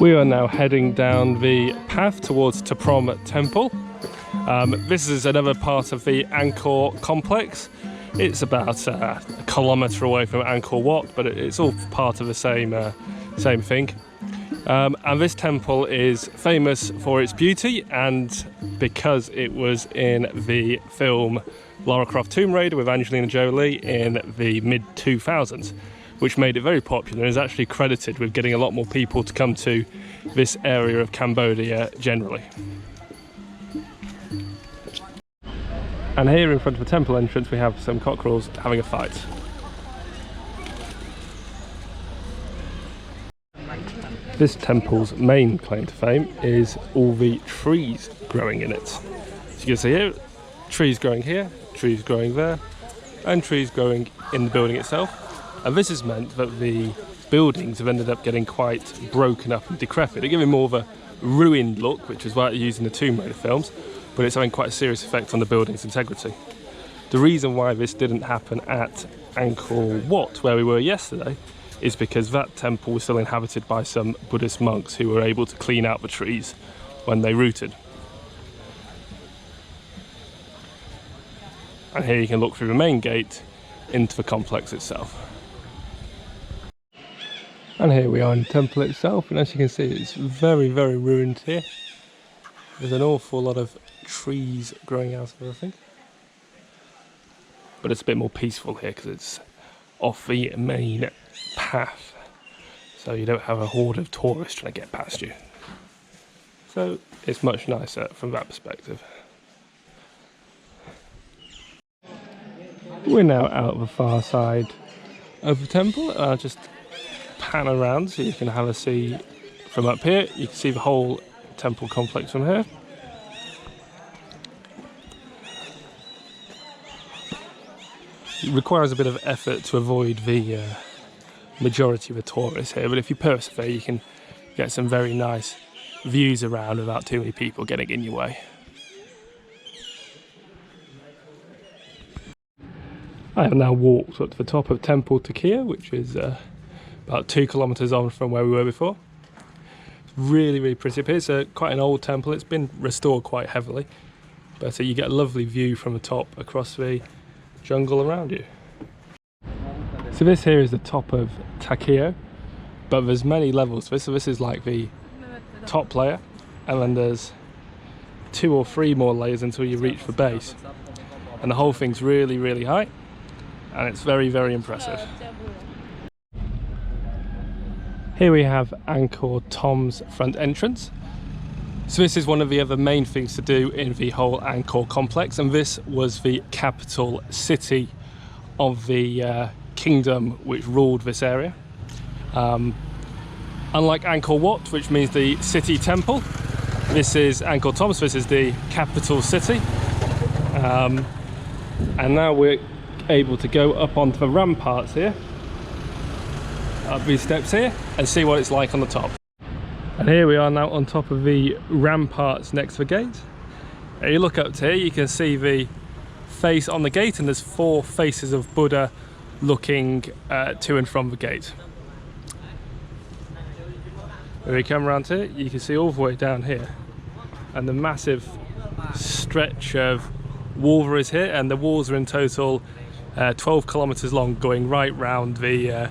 We are now heading down the path towards Prohm Temple. This is another part of the Angkor complex. It's about a kilometre away from Angkor Wat, but it's all part of the same thing. And this temple is famous for its beauty, and because it was in the film Lara Croft Tomb Raider with Angelina Jolie in the mid-2000s, which made it very popular and is actually credited with getting a lot more people to come to this area of Cambodia generally. And here in front of the temple entrance we have some cockerels having a fight. This temple's main claim to fame is all the trees growing in it. So you can see here, trees growing here, trees growing there, and trees growing in the building itself. And this has meant that the buildings have ended up getting quite broken up and decrepit. They're giving more of a ruined look, which is why it's used in the Tomb Raider films, but it's having quite a serious effect on the building's integrity. The reason why this didn't happen at Angkor Wat, where we were yesterday, is because that temple was still inhabited by some Buddhist monks who were able to clean out the trees when they rooted. And here you can look through the main gate into the complex itself. And here we are in the temple itself, and as you can see it's very, very ruined here. There's an awful lot of trees growing out of everything. But it's a bit more peaceful here because it's off the main path, so you don't have a horde of tourists trying to get past you. So it's much nicer from that perspective. We're now out the far side of the temple. I'll just pan around so you can have a see from up here. You can see the whole temple complex from here. It requires a bit of effort to avoid the majority of the tourists here, but if you persevere you can get some very nice views around without too many people getting in your way. I have now walked up to the top of Temple Takia, which is about 2 kilometres on from where we were before. It's really, really pretty up here. It's quite an old temple. It's been restored quite heavily, but you get a lovely view from the top across the jungle around you. So this here is the top of Takia, but there's many levels to this. So this is like the top layer, and then there's 2 or 3 more layers until you reach the base. And the whole thing's really, really high, and it's very, very impressive. Here we have Angkor Thom's front entrance. So this is one of the other main things to do in the whole Angkor complex, and this was the capital city of the kingdom which ruled this area. Unlike Angkor Wat, which means the city temple, this is Angkor Thom, so this is the capital city. And now we're able to go up onto the ramparts here, up these steps here, and see what it's like on the top. And here we are now on top of the ramparts next to the gate. You look up to here, you can see the face on the gate, and there's 4 faces of Buddha looking to and from the gate. When we come around here, you can see all the way down here, and the massive stretch of wall there is here, and the walls are in total 12 kilometres long, going right round the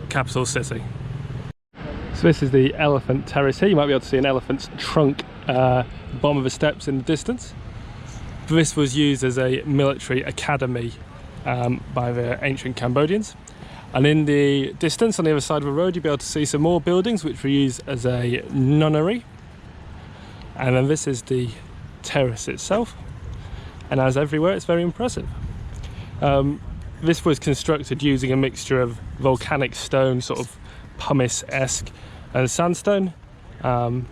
capital city. So this is the elephant terrace here. You might be able to see an elephant's trunk bottom of the steps in the distance. This was used as a military academy by the ancient Cambodians. And in the distance on the other side of the road you'll be able to see some more buildings which were used as a nunnery. And then this is the terrace itself, and as everywhere it's very impressive. This was constructed using a mixture of volcanic stone, sort of pumice-esque, and sandstone. So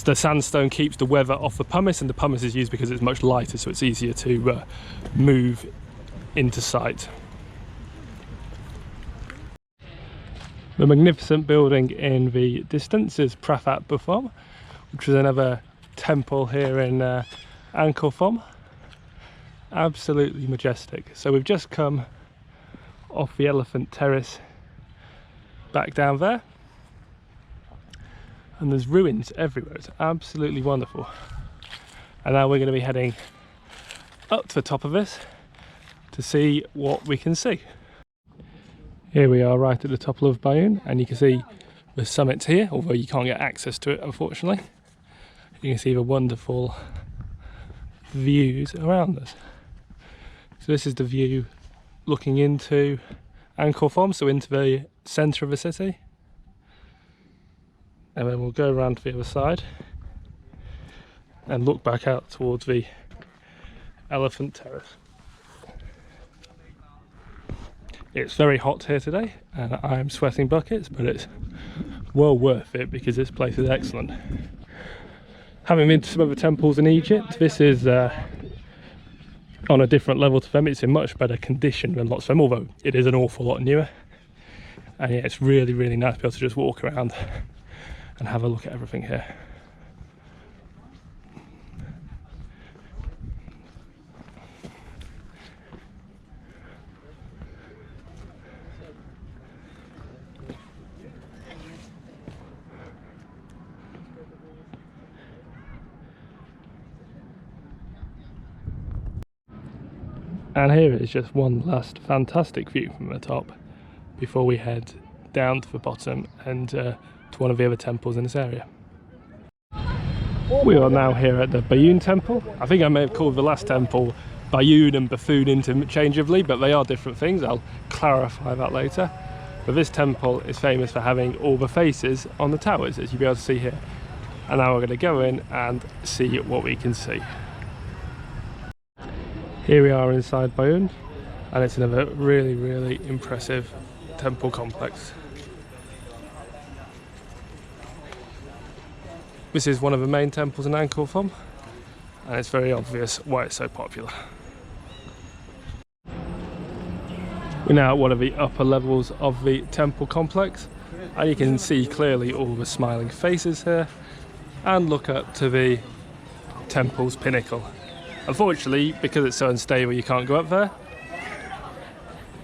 the sandstone keeps the weather off the pumice, and the pumice is used because it's much lighter, so it's easier to move into sight. The magnificent building in the distance is Praphat Buthom, which is another temple here in Angkor Thom. Absolutely majestic. So we've just come off the elephant terrace back down there, and there's ruins everywhere. It's absolutely wonderful. And now we're going to be heading up to the top of this to see what we can see. Here we are right at the top of Bayoun, and you can see the summit here, although you can't get access to it unfortunately. You can see the wonderful views around us. So this is the view looking into Angkor, so into the centre of the city. And then we'll go around to the other side and look back out towards the Elephant Terrace. It's very hot here today and I'm sweating buckets, but it's well worth it because this place is excellent. Having been to some other temples in Egypt, this is on a different level to them. It's in much better condition than lots of them, although it is an awful lot newer. And yeah, it's really, really nice to be able to just walk around and have a look at everything here. And here is just one last fantastic view from the top before we head down to the bottom and to one of the other temples in this area. We are now here at the Bayoun temple. I think I may have called the last temple Bayoun and Buffoon interchangeably, but they are different things. I'll clarify that later. But this temple is famous for having all the faces on the towers, as you'll be able to see here. And now we're going to go in and see what we can see. Here we are inside Bayoun, and it's another really, really impressive temple complex. This is one of the main temples in Angkor, and it's very obvious why it's so popular. We're now at one of the upper levels of the temple complex, and you can see clearly all the smiling faces here, and look up to the temple's pinnacle. Unfortunately, because it's so unstable, you can't go up there,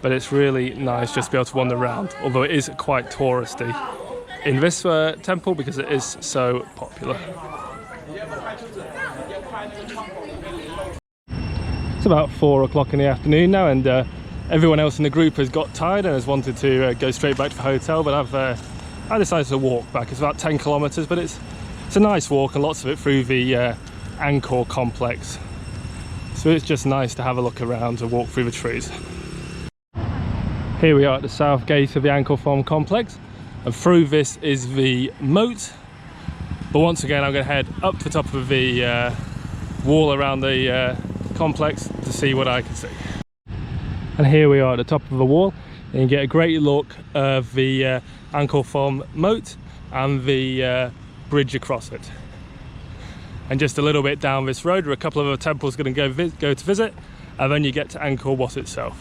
but it's really nice just to be able to wander around, although it is quite touristy in this temple because it is so popular. It's about 4 o'clock in the afternoon now, and everyone else in the group has got tired and has wanted to go straight back to the hotel, but I decided to walk back. It's about 10 kilometres, but it's a nice walk, and lots of it through the Angkor complex. So it's just nice to have a look around and walk through the trees. Here we are at the south gate of the Angkor complex, and through this is the moat. But once again, I'm going to head up to the top of the wall around the complex to see what I can see. And here we are at the top of the wall, and you get a great look of the Angkor moat and the bridge across it. And just a little bit down this road, there are a couple of other temples going to go to visit, and then you get to Angkor Wat itself.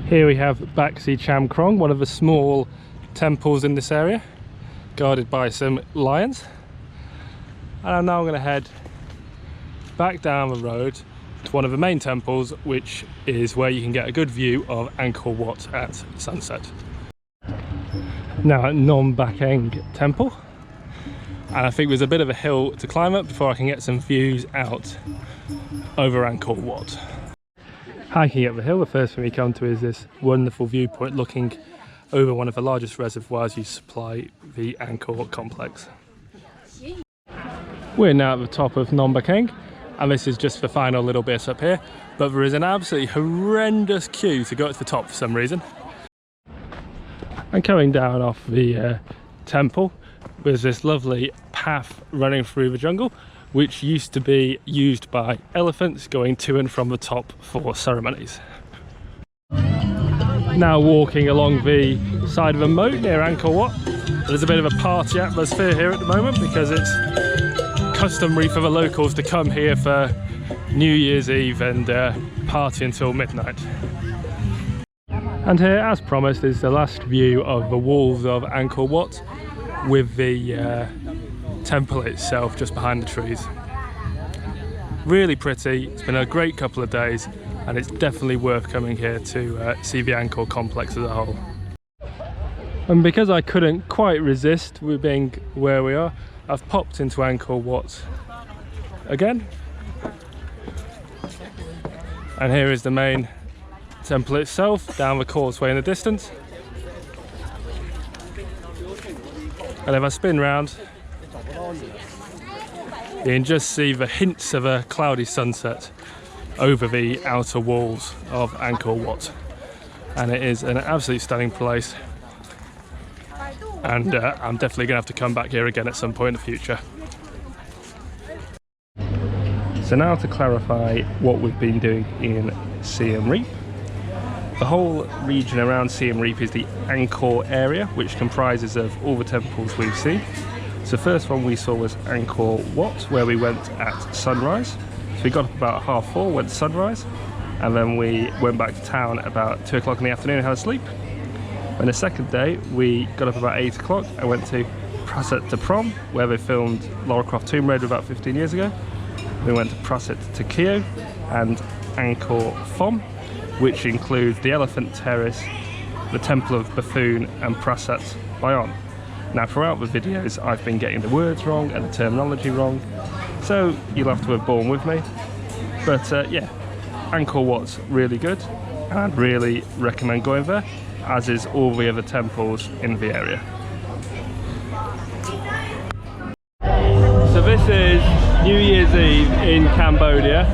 Here we have Baksi Cham Krong, one of the small temples in this area, guarded by some lions. And now I'm going to head back down the road to one of the main temples, which is where you can get a good view of Angkor Wat at sunset. Now at Nom Bakeng Temple. And I think there's a bit of a hill to climb up before I can get some views out over Angkor Wat. Hiking up the hill, the first thing we come to is this wonderful viewpoint looking over one of the largest reservoirs you supply the Angkor complex. We're now at the top of Nom Bakeng, and this is just the final little bit up here, but there is an absolutely horrendous queue to go to the top for some reason. And coming down off the temple, there's this lovely path running through the jungle, which used to be used by elephants going to and from the top for ceremonies. Now walking along the side of a moat near Angkor Wat. There's a bit of a party atmosphere here at the moment because it's customary for the locals to come here for New Year's Eve and party until midnight. And here, as promised, is the last view of the walls of Angkor Wat, with the temple itself just behind the trees. Really pretty. It's been a great couple of days, and it's definitely worth coming here to see the Angkor complex as a whole. And because I couldn't quite resist with being where we are, I've popped into Angkor Wat again. And here is the main temple itself, down the causeway in the distance. And if I spin round, you can just see the hints of a cloudy sunset over the outer walls of Angkor Wat. And it is an absolutely stunning place. And I'm definitely going to have to come back here again at some point in the future. So now to clarify what we've been doing in Siem Reap. The whole region around Siem Reap is the Angkor area, which comprises of all the temples we've seen. So the first one we saw was Angkor Wat, where we went at sunrise. So we got up about 4:30, went to sunrise, and then we went back to town about 2 o'clock in the afternoon and had a sleep. And the second day we got up about 8 o'clock and went to Praset to Prohm, where they filmed Lara Croft Tomb Raider about 15 years ago. We went to Praset to Keo and Angkor Thom, which includes the Elephant Terrace, the Temple of Bethune and Praset Bayon. Now throughout the videos I've been getting the words wrong and the terminology wrong, so you'll have to have borne with me. But yeah, Angkor Wat's really good and I'd really recommend going there, as is all the other temples in the area. So this is New Year's Eve in Cambodia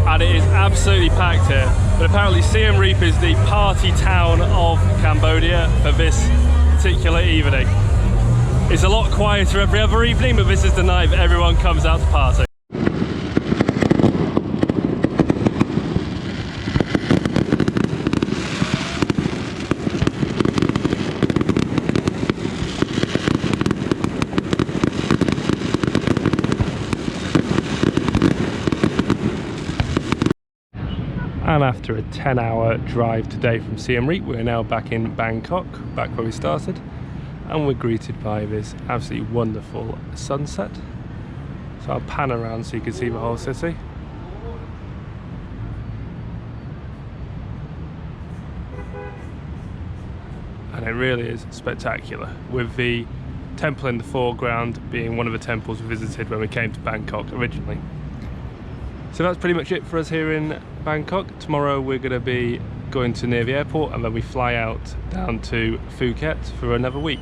and it is absolutely packed here, but apparently Siem Reap is the party town of Cambodia for this particular evening. It's a lot quieter every other evening, but this is the night that everyone comes out to party. And after a 10-hour drive today from Siem Reap, we're now back in Bangkok, back where we started, and we're greeted by this absolutely wonderful sunset. So I'll pan around so you can see the whole city. And it really is spectacular, with the temple in the foreground being one of the temples we visited when we came to Bangkok originally. So that's pretty much it for us here in Bangkok. Tomorrow we're going to be going to near the airport and then we fly out down to Phuket for another week.